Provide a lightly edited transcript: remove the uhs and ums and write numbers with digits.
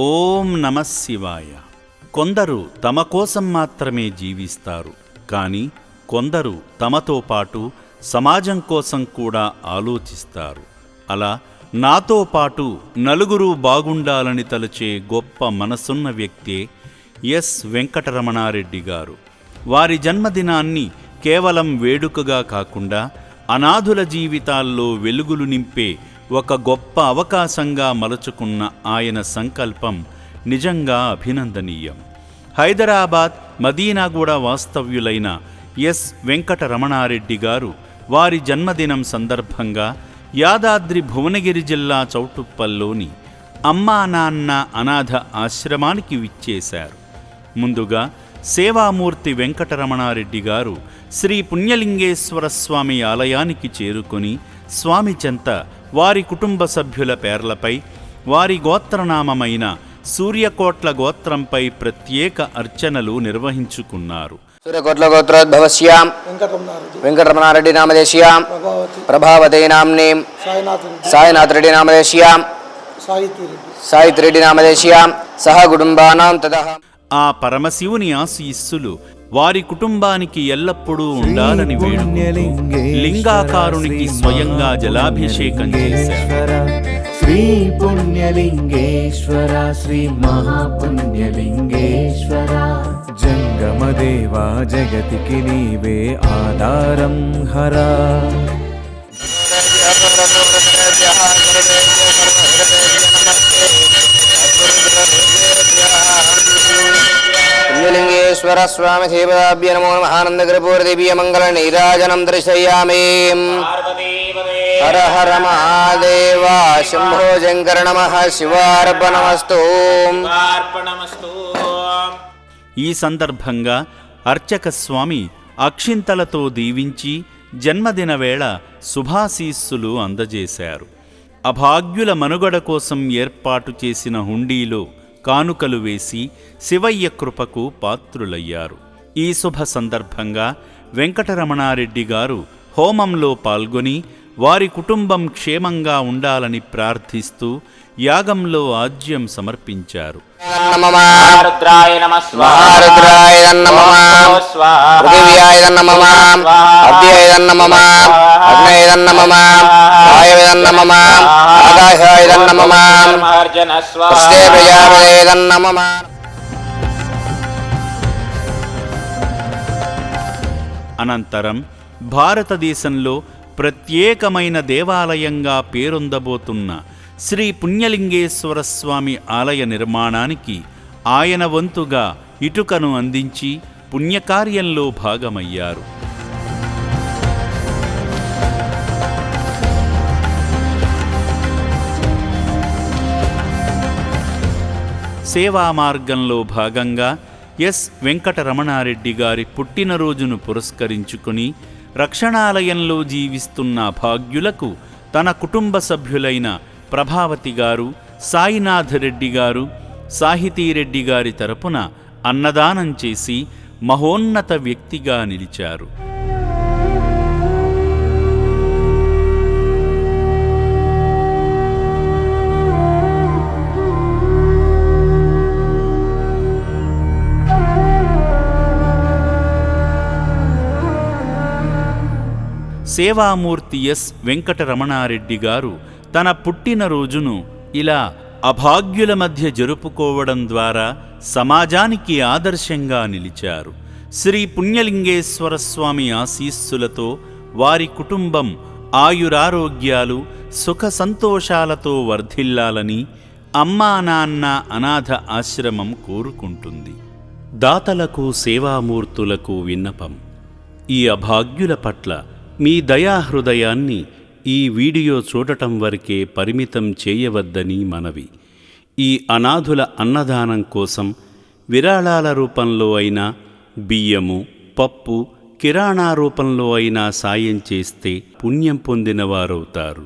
ఓం నమః శివాయ. కొందరు తమ కోసం మాత్రమే జీవిస్తారు, కానీ కొందరు తమతో పాటు సమాజం కోసం కూడా ఆలోచిస్తారు. అలా నాతో పాటు నలుగురు బాగుండాలని తలచే గొప్ప మనసున్న వ్యక్తే ఎస్ వెంకటరమణారెడ్డి గారు. వారి జన్మదినాన్ని కేవలం వేడుకగా కాకుండా అనాథుల జీవితాల్లో వెలుగులు నింపే ఒక గొప్ప అవకాశంగా మలుచుకున్న ఆయన సంకల్పం నిజంగా అభినందనీయం. హైదరాబాద్ మదీనాగూడ వాస్తవ్యులైన ఎస్ వెంకటరమణారెడ్డి గారు వారి జన్మదినం సందర్భంగా యాదాద్రి భువనగిరి జిల్లా చౌటుప్పల్లోని అమ్మా నాన్న అనాథ ఆశ్రమానికి విచ్చేశారు. ముందుగా సేవామూర్తి వెంకటరమణారెడ్డి గారు శ్రీ పుణ్యలింగేశ్వర స్వామి ఆలయానికి చేరుకొని స్వామి చెంత వారి కుటుంబ సభ్యుల పేర్లపై వారి గోత్రనామమైన సూర్యకోట్ల గోత్రంపై ప్రత్యేక అర్చనలు నిర్వహించుకున్నారు. సూర్యకోట్ల గోత్రోద్భవస్యాం వెంకటరమణారెడ్డి నామదేశ్యాం ప్రభావతే నామ్నీం సాయినాథ్ రెడ్డి నామదేశ్యాం సాయిత్రెడ్డి నామదేశ్యాం సహ కుటుంబానాం తదః. ఆ పరమశివుని ఆశీస్సులు వారి కుటుంబానికి ఎల్లప్పుడూ ఉండాలని వేడుకుంటూ లింగాకారునికి స్వయంగా జలాభిషేకం చేశారు. శ్రీ పుణ్యలింగేశ్వర శ్రీ మహాపుణ్యలింగేశ్వర జంగమదేవా జగతికి నీవే ఆధారం హరా. పుణ్యలింగేశ్వర స్వామి దేవతాభ్య నమో నమః. ఆనందకర్పూర దివ్య మంగళ నీరాజనం దర్శయామి. హర హర మహాదేవ శంభో శంకర నమః. శివార్పణమస్తు. ఈ సందర్భంగా అర్చక స్వామి అక్షింతలతో దీవించి జన్మదిన వేళ శుభాశీస్సులు అందజేశారు. అభాగ్యుల మనుగడ కోసం ఏర్పాటు చేసిన హుండీలో కానుకలు వేసి శివయ్య కృపకు పాత్రులయ్యారు. ఈ శుభ సందర్భంగా వెంకటరమణారెడ్డి గారు హోమంలో పాల్గొని వారి కుటుంబం క్షేమంగా ఉండాలని ప్రార్థిస్తూ యాగంలో ఆజ్యం సమర్పించారు. అనంతరం భారతదేశంలో ప్రత్యేకమైన దేవాలయంగా పేరొందబోతున్న శ్రీ పుణ్యలింగేశ్వర స్వామి ఆలయ నిర్మాణానికి ఆయన వంతుగా ఇటుకను అందించి పుణ్యకార్యంలో భాగమయ్యారు. సేవా మార్గంలో భాగంగా ఎస్ వెంకటరమణారెడ్డి గారి పుట్టినరోజును పురస్కరించుకుని రక్షణాలయంలో జీవిస్తున్న భాగ్యులకు తన కుటుంబ సభ్యులైన ప్రభావతి గారు, సాయినాథ్ రెడ్డి గారు, సాహితీరెడ్డి గారి తరపున అన్నదానం చేసి మహోన్నత వ్యక్తిగా నిలిచారు. సేవామూర్తి ఎస్ వెంకటరమణారెడ్డి గారు తన పుట్టినరోజును ఇలా అభాగ్యుల మధ్య జరుపుకోవడం ద్వారా సమాజానికి ఆదర్శంగా నిలిచారు. శ్రీ పుణ్యలింగేశ్వర స్వామి ఆశీస్సులతో వారి కుటుంబం ఆయురారోగ్యాలు సుఖ సంతోషాలతో వర్ధిల్లాలని అమ్మా నాన్న అనాథ ఆశ్రమం కోరుకుంటుంది. దాతలకు సేవామూర్తులకు విన్నపం: ఈ అభాగ్యుల పట్ల మీ దయాహృదయాన్ని ఈ వీడియో చూడటం వరకే పరిమితం చేయవద్దని మనవి. ఈ అనాథుల అన్నదానం కోసం విరాళాల రూపంలో అయినా, బియ్యము, పప్పు, కిరాణా రూపంలో అయినా సాయం చేస్తే పుణ్యం పొందినవారవుతారు.